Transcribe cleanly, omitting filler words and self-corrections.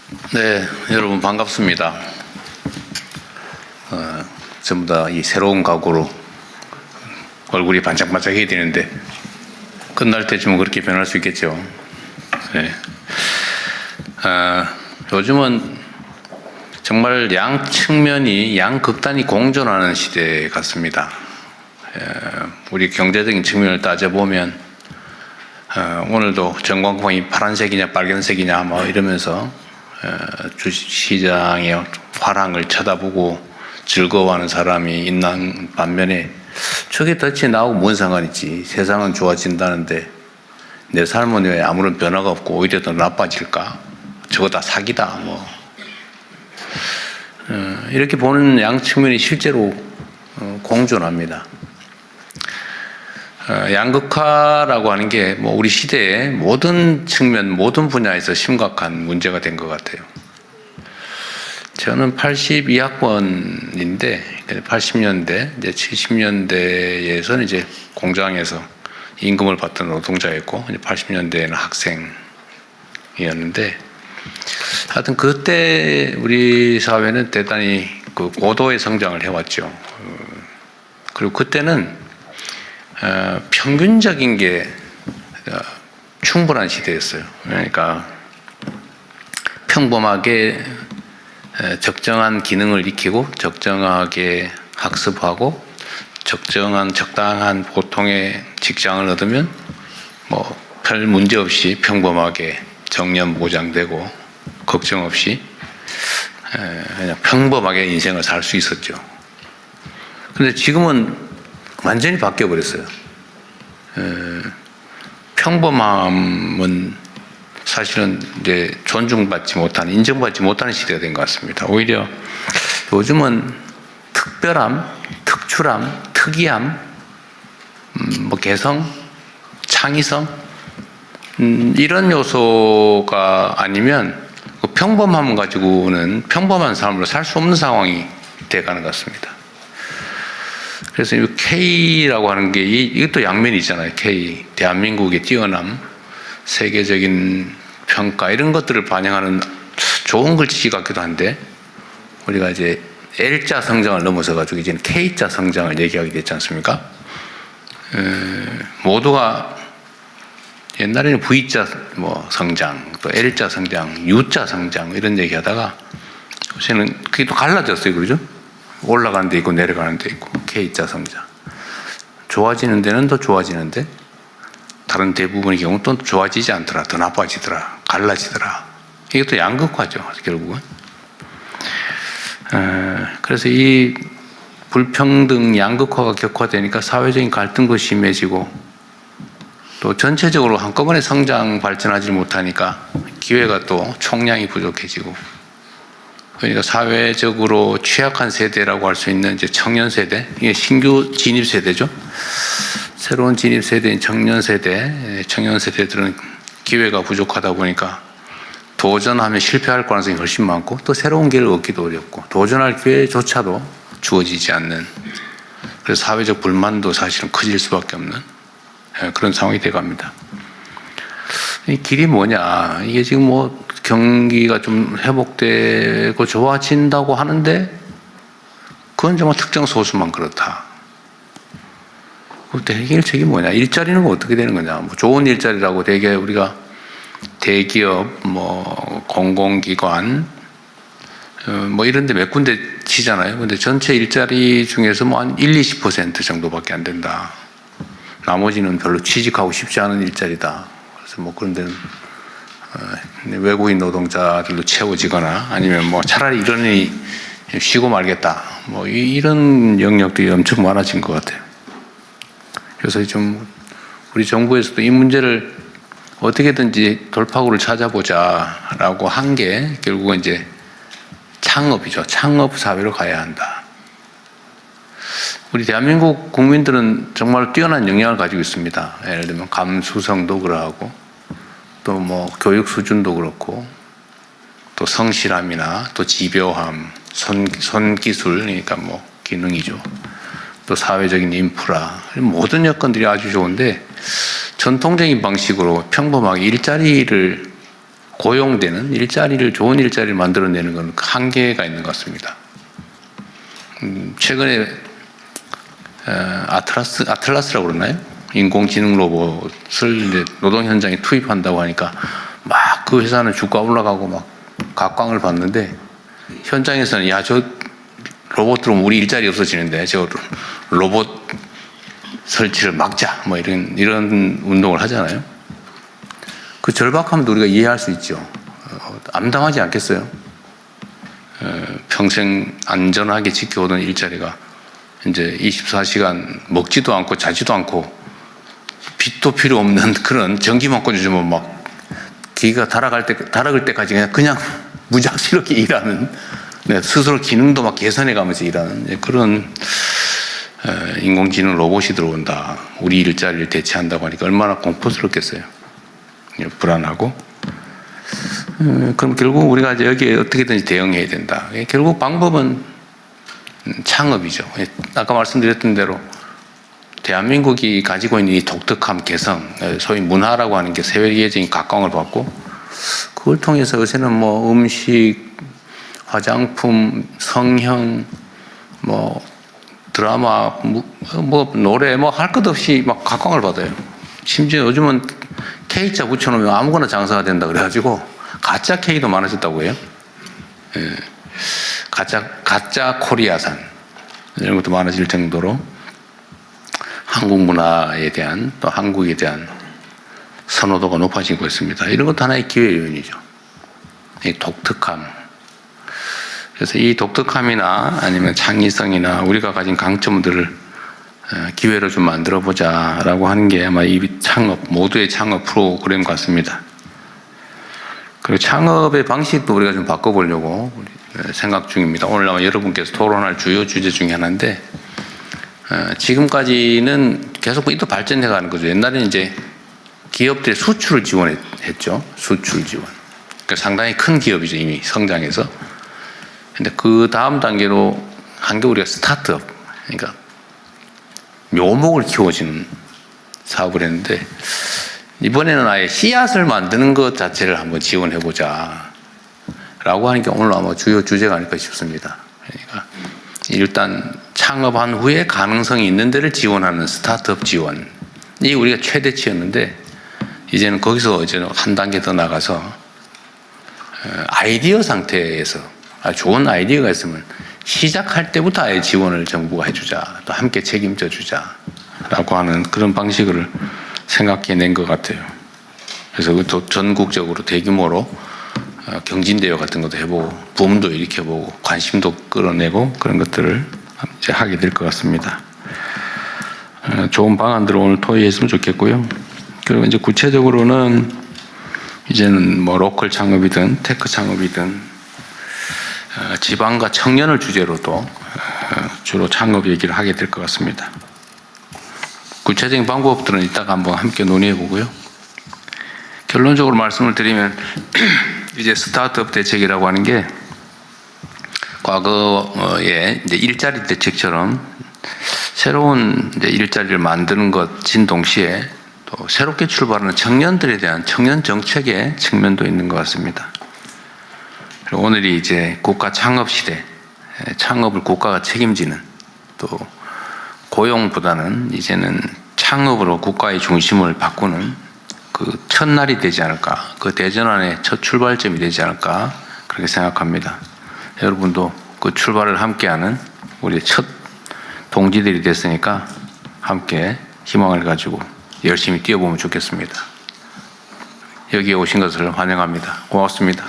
네, 여러분 반갑습니다. 전부 다 이 새로운 각오로 얼굴이 반짝반짝해야 되는데 끝날 때쯤은 그렇게 변할 수 있겠죠. 네. 요즘은 정말 양 측면이 양극단이 공존하는 시대 같습니다. 우리 경제적인 측면을 따져보면 오늘도 전광판이 파란색이냐 빨간색이냐 뭐 이러면서 주식시장의 화랑을 쳐다보고 즐거워하는 사람이 있는 반면에 저게 덫이 나하고 뭔 상관있지, 세상은 좋아진다는데 내 삶은 왜 아무런 변화가 없고 오히려 더 나빠질까, 저거 다 사기다 뭐 이렇게 보는 양 측면이 실제로 공존합니다. 양극화라고 하는 게 뭐 우리 시대의 모든 측면, 모든 분야에서 심각한 문제가 된 것 같아요. 저는 82학번인데 80년대, 이제 70년대에서는 이제 공장에서 임금을 받던 노동자였고, 이제 80년대에는 학생이었는데, 하여튼 그때 우리 사회는 대단히 그 고도의 성장을 해왔죠. 그리고 그때는 평균적인 게 충분한 시대였어요. 그러니까 평범하게 적정한 기능을 익히고 적정하게 학습하고 적당한 보통의 직장을 얻으면 뭐 별 문제 없이 평범하게 정년 보장되고 걱정 없이 그냥 평범하게 인생을 살 수 있었죠. 그런데 지금은 완전히 바뀌어 버렸어요. 평범함은 사실은 이제 존중받지 못하는, 인정받지 못하는 시대가 된 것 같습니다. 오히려 요즘은 특별함, 특출함, 특이함, 뭐 개성, 창의성 이런 요소가 아니면 그 평범함 가지고는 평범한 삶으로 살 수 없는 상황이 돼가는 것 같습니다. 그래서 이 K라고 하는 게 이것도 양면이 있잖아요. K, 대한민국의 뛰어남, 세계적인 평가 이런 것들을 반영하는 좋은 글씨 같기도 한데, 우리가 이제 L자 성장을 넘어서 가지고 이제는 K자 성장을 얘기하게 됐지 않습니까? 모두가 옛날에는 V자 뭐 성장, 또 L자 성장, U자 성장 이런 얘기하다가 요새는 그게 또 갈라졌어요, 그러죠? 올라가는 데 있고 내려가는 데 있고 K자 성장. 좋아지는 데는 더 좋아지는데 다른 대부분의 경우는 또 좋아지지 않더라, 더 나빠지더라, 갈라지더라. 이것도 양극화죠, 결국은. 그래서 이 불평등 양극화가 격화되니까 사회적인 갈등도 심해지고, 또 전체적으로 한꺼번에 성장 발전하지 못하니까 기회가 또 총량이 부족해지고, 그러니까 사회적으로 취약한 세대라고 할 수 있는 이제 청년 세대, 이게 신규 진입 세대죠. 새로운 진입 세대인 청년 세대들은 기회가 부족하다 보니까 도전하면 실패할 가능성이 훨씬 많고, 또 새로운 길을 얻기도 어렵고, 도전할 기회조차도 주어지지 않는, 그래서 사회적 불만도 사실은 커질 수밖에 없는 그런 상황이 돼갑니다. 이 길이 뭐냐? 이게 지금 뭐 경기가 좀 회복되고 좋아진다고 하는데 그건 정말 특정 소수만 그렇다. 그때 해결책이 뭐냐? 일자리는 어떻게 되는 거냐? 뭐 좋은 일자리라고 되게 우리가 대기업, 뭐 공공기관, 뭐 이런 데 몇 군데 치잖아요. 근데 전체 일자리 중에서 뭐 한 1-20% 정도밖에 안 된다. 나머지는 별로 취직하고 싶지 않은 일자리다. 그래서 뭐 그런 데는 외국인 노동자들로 채워지거나 아니면 뭐 차라리 이러니 쉬고 말겠다. 뭐 이런 영역들이 엄청 많아진 것 같아요. 그래서 좀 우리 정부에서도 이 문제를 어떻게든지 돌파구를 찾아보자라고 한 게 결국은 이제 창업이죠. 창업 사회로 가야 한다. 우리 대한민국 국민들은 정말 뛰어난 역량을 가지고 있습니다. 예를 들면 감수성도 그러하고, 또 뭐 교육 수준도 그렇고, 또 성실함이나 또 집요함, 손기술, 그러니까 뭐 기능이죠. 또 사회적인 인프라, 모든 여건들이 아주 좋은데 전통적인 방식으로 평범하게 일자리를 고용되는 일자리를, 좋은 일자리를 만들어내는 건 한계가 있는 것 같습니다. 최근에 아틀라스라고 그러나요? 인공지능 로봇을 이제 노동 현장에 투입한다고 하니까 막 그 회사는 주가 올라가고 막 각광을 받는데, 현장에서는 야, 저 로봇 들어오면 우리 일자리 없어지는데 저 로봇 설치를 막자, 뭐 이런 운동을 하잖아요. 그 절박함도 우리가 이해할 수 있죠. 암담하지 않겠어요? 평생 안전하게 지켜오던 일자리가 이제 24시간 먹지도 않고 자지도 않고 빛도 필요 없는 그런 전기만 꽂아주면 막 기가 달아갈 때까지 그냥 무작스럽게 일하는, 스스로 기능도 막 개선해 가면서 일하는 그런 인공지능 로봇이 들어온다. 우리 일자리를 대체한다고 하니까 얼마나 공포스럽겠어요. 불안하고. 그럼 결국 우리가 이제 여기에 어떻게든지 대응해야 된다. 결국 방법은 창업이죠. 아까 말씀드렸던 대로 대한민국이 가지고 있는 이 독특함, 개성, 소위 문화라고 하는 게 세계적인 각광을 받고, 그걸 통해서 요새는 뭐 음식, 화장품, 성형, 뭐 드라마, 뭐 노래, 뭐 할 것 없이 막 각광을 받아요. 심지어 요즘은 K자 붙여놓으면 아무거나 장사가 된다 그래가지고 가짜 K도 많아졌다고 해요. 예. 가짜 코리아산 이런 것도 많아질 정도로 한국 문화에 대한, 또 한국에 대한 선호도가 높아지고 있습니다. 이런 것도 하나의 기회 요인이죠. 이 독특함. 그래서 이 독특함이나 아니면 창의성이나 우리가 가진 강점들을 기회로 좀 만들어 보자라고 하는 게 아마 이 창업, 모두의 창업 프로그램 같습니다. 그리고 창업의 방식도 우리가 좀 바꿔보려고 생각 중입니다. 오늘 아마 여러분께서 토론할 주요 주제 중에 하나인데, 지금까지는 계속 또 발전해 가는 거죠. 옛날에는 이제 기업들의 수출을 지원했죠. 수출 지원. 그러니까 상당히 큰 기업이죠. 이미 성장해서. 근데 그 다음 단계로 한 게 우리가 스타트업. 그러니까 묘목을 키워지는 사업을 했는데, 이번에는 아예 씨앗을 만드는 것 자체를 한번 지원해보자 라고 하는 게 오늘 아마 주요 주제가 아닐까 싶습니다. 그러니까 일단 창업한 후에 가능성이 있는 데를 지원하는 스타트업 지원. 이 우리가 최대치였는데, 이제는 거기서 이제 한 단계 더 나가서 아이디어 상태에서 좋은 아이디어가 있으면 시작할 때부터 아예 지원을 정부가 해주자, 또 함께 책임져 주자라고 하는 그런 방식을 생각해낸 것 같아요. 그래서 그것도 전국적으로 대규모로 경진대회 같은 것도 해보고, 붐도 일으켜보고, 관심도 끌어내고, 그런 것들을 이제 하게 될 것 같습니다. 좋은 방안들을 오늘 토의했으면 좋겠고요. 그리고 이제 구체적으로는 이제는 뭐 로컬 창업이든 테크 창업이든 지방과 청년을 주제로 또 주로 창업 얘기를 하게 될 것 같습니다. 구체적인 방법들은 이따가 한번 함께 논의해 보고요. 결론적으로 말씀을 드리면 이제 스타트업 대책이라고 하는 게 과거에 이제 일자리 대책처럼 새로운 이제 일자리를 만드는 것인 동시에 또 새롭게 출발하는 청년들에 대한 청년 정책의 측면도 있는 것 같습니다. 그리고 오늘이 이제 국가 창업 시대, 창업을 국가가 책임지는, 또 고용보다는 이제는 창업으로 국가의 중심을 바꾸는 그 첫날이 되지 않을까, 그 대전환의 첫 출발점이 되지 않을까 그렇게 생각합니다. 여러분도 그 출발을 함께하는 우리 첫 동지들이 됐으니까 함께 희망을 가지고 열심히 뛰어보면 좋겠습니다. 여기에 오신 것을 환영합니다. 고맙습니다.